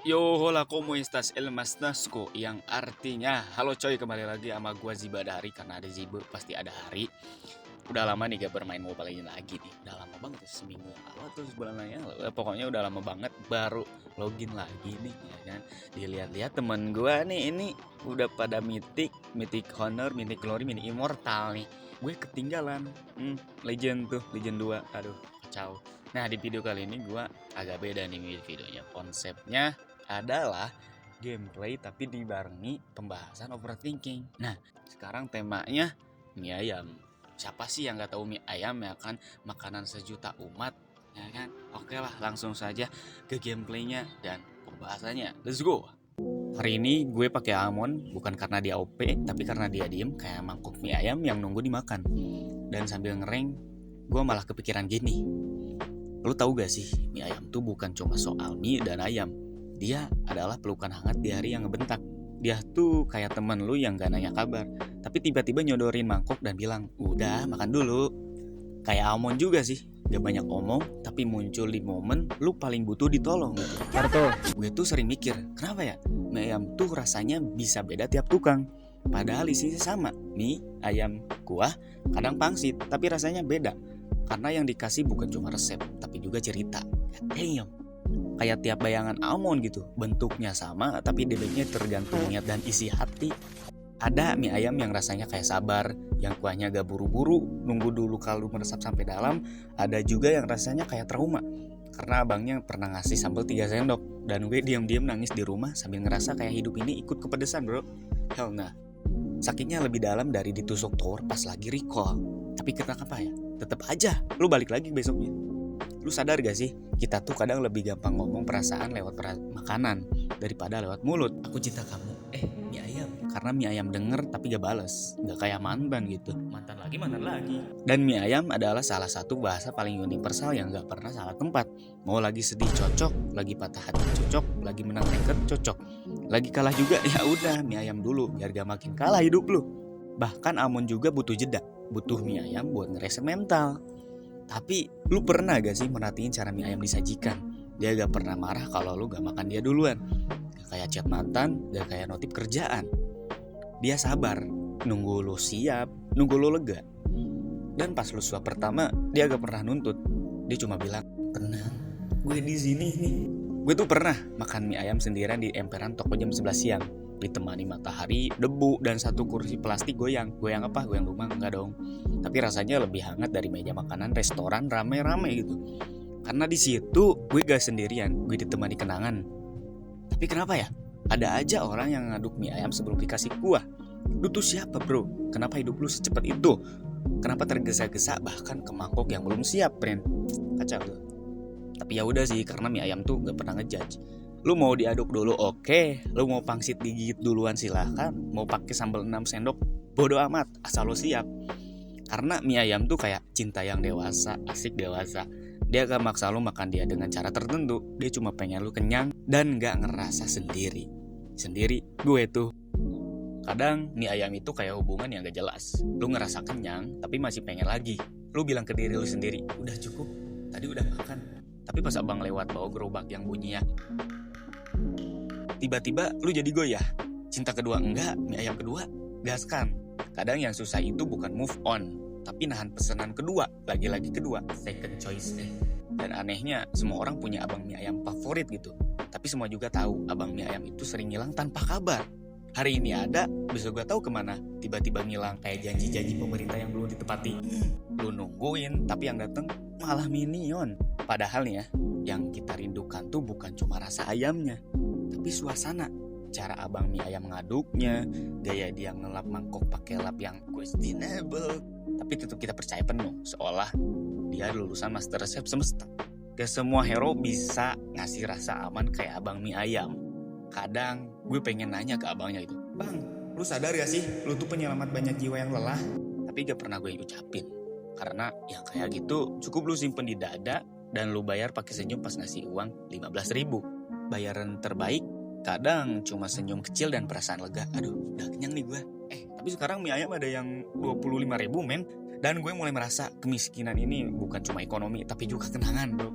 Yo, hola, ¿cómo estás? El Mas Nasco, yang artinya halo coy, kembali lagi sama gua Zibadari. Karena ada Ziba pasti ada hari. Udah lama nih gak bermain Mobile Legends lagi nih. Udah lama banget ya, seminggu yang lalu atau sebulan yang lalu. Pokoknya udah lama banget baru login lagi nih ya kan. Dilihat-lihat temen gua nih ini udah pada Mythic Honor, Mythic Glory, Mythic Immortal nih. Gue ketinggalan. Legend tuh, Legend 2. Aduh, kacau. Nah, di video kali ini gue agak beda nih videonya. Konsepnya adalah gameplay tapi dibarengi pembahasan overthinking. Nah, sekarang temanya mie ayam. Siapa sih yang nggak tahu mie ayam ya kan? Makanan sejuta umat ya kan? Oke lah, langsung saja ke gameplaynya dan pembahasannya. Let's go. Hari ini gue pakai Amon bukan karena dia OP, tapi karena dia diem kayak mangkuk mie ayam yang nunggu dimakan. Dan sambil ngereng, gue malah kepikiran gini. Lu tahu gak sih, mie ayam tuh bukan cuma soal mie dan ayam. Dia adalah pelukan hangat di hari yang ngebentak. Dia tuh kayak temen lu yang gak nanya kabar, tapi tiba-tiba nyodorin mangkok dan bilang, udah makan dulu. Kayak Amon juga sih, gak banyak omong, tapi muncul di momen lu paling butuh ditolong gitu. Gue tuh sering mikir, kenapa ya mie ayam tuh rasanya bisa beda tiap tukang. Padahal isinya sama, mie, ayam, kuah, kadang pangsit, tapi rasanya beda. Karena yang dikasih bukan cuma resep, tapi juga cerita. Damn. Kayak tiap bayangan Amon gitu, bentuknya sama, tapi debetnya tergantung niat dan isi hati. Ada mie ayam yang rasanya kayak sabar, yang kuahnya gak buru-buru, nunggu dulu kaldu meresap sampai dalam. Ada juga yang rasanya kayak trauma, karena abangnya pernah ngasih sambal 3 sendok. Dan gue diam-diam nangis di rumah sambil ngerasa kayak hidup ini ikut kepedesan bro. Hell nah. Sakitnya lebih dalam dari ditusuk tower pas lagi recall. Tapi kenapa ya? Tetep aja, lu balik lagi besoknya. Lu sadar gak sih, kita tuh kadang lebih gampang ngomong perasaan lewat makanan daripada lewat mulut. Aku cinta kamu, mie ayam. Karena mie ayam denger tapi gak bales, gak kayak mantan gitu. Mantan lagi. Dan mie ayam adalah salah satu bahasa paling universal yang gak pernah salah tempat. Mau lagi sedih cocok, lagi patah hati cocok, lagi menang nekat cocok, lagi kalah juga ya udah mie ayam dulu biar gak makin kalah hidup lu. Bahkan Amon juga butuh jeda, butuh mie ayam buat ngereset mental. Tapi lu pernah gak sih merhatiin cara mie ayam disajikan? Dia gak pernah marah kalau lu gak makan dia duluan. Gak kayak chat mantan, gak kayak notif kerjaan. Dia sabar, nunggu lu siap, nunggu lu lega. Dan pas lu suap pertama, dia gak pernah nuntut. Dia cuma bilang, tenang, gue di sini nih. Gue tuh pernah makan mie ayam sendirian di emperan toko jam 11 siang. Ditemani matahari, debu, dan satu kursi plastik goyang. Goyang apa? Goyang rumah? Enggak dong. Tapi rasanya lebih hangat dari meja makanan restoran rame-rame gitu. Karena di situ gue gak sendirian, gue ditemani kenangan. Tapi kenapa ya? Ada aja orang yang ngaduk mie ayam sebelum dikasih kuah. Lu tuh siapa bro? Kenapa hidup lu secepat itu? Kenapa tergesa-gesa bahkan ke mangkok yang belum siap, friend? Kacau tuh. Tapi ya udah sih, karena mie ayam tuh gak pernah ngejudge. Lu mau diaduk dulu oke, lu mau pangsit digigit duluan silahkan, mau pakai sambal 6 sendok bodo amat asal lu siap. Karena mie ayam tuh kayak cinta yang dewasa, asik dewasa. Dia gak maksa lu makan dia dengan cara tertentu, dia cuma pengen lu kenyang dan gak ngerasa sendiri. Sendiri gue tuh. Kadang mie ayam itu kayak hubungan yang gak jelas. Lu ngerasa kenyang tapi masih pengen lagi. Lu bilang ke diri lu sendiri, udah cukup, tadi udah makan. Tapi pas abang lewat bawa gerobak yang bunyinya, tiba-tiba lu jadi goyah. Cinta kedua enggak, mie ayam kedua gaskan. Kadang yang susah itu bukan move on, tapi nahan pesanan kedua, lagi-lagi kedua, second choice deh. Dan anehnya semua orang punya abang mie ayam favorit gitu. Tapi semua juga tahu abang mie ayam itu sering hilang tanpa kabar. Hari ini ada, besok gak tahu kemana. Tiba-tiba ngilang kayak janji-janji pemerintah yang belum ditepati. Lu nungguin, tapi yang dateng malah minion. Padahal nih ya, yang kita rindukan tuh bukan cuma rasa ayamnya, tapi suasana. Cara abang mie ayam ngaduknya, gaya dia ngelap mangkok pakai lap yang questionable, tapi tetap kita percaya penuh, seolah dia lulusan master chef semesta. Gak semua hero bisa ngasih rasa aman kayak abang mie ayam. Kadang gue pengen nanya ke abangnya itu, bang, lu sadar gak sih, lu tuh penyelamat banyak jiwa yang lelah? Tapi gak pernah gue ucapin, karena yang kayak gitu cukup lu simpen di dada dan lu bayar pakai senyum pas ngasih uang 15.000. Bayaran terbaik kadang cuma senyum kecil dan perasaan lega. Aduh, udah kenyang nih gue. Tapi sekarang mie ayam ada yang 25.000 men. Dan gue mulai merasa kemiskinan ini bukan cuma ekonomi, tapi juga kenangan bro.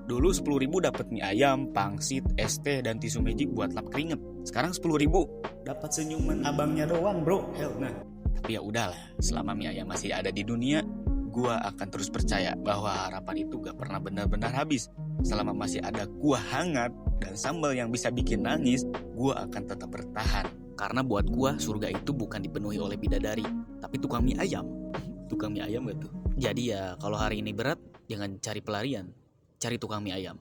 Dulu 10.000 dapat mie ayam, pangsit, es teh, dan tisu magic buat lap keringet. Sekarang 10.000 dapat senyuman abangnya doang bro. Hell nah. Tapi ya udahlah, selama mie ayam masih ada di dunia, gua akan terus percaya bahwa harapan itu gak pernah benar-benar habis. Selama masih ada kuah hangat dan sambal yang bisa bikin nangis, gua akan tetap bertahan. Karena buat gua surga itu bukan dipenuhi oleh bidadari, tapi tukang mie ayam. Tukang mie ayam gak tuh? Jadi ya kalau hari ini berat, jangan cari pelarian, cari tukang mie ayam.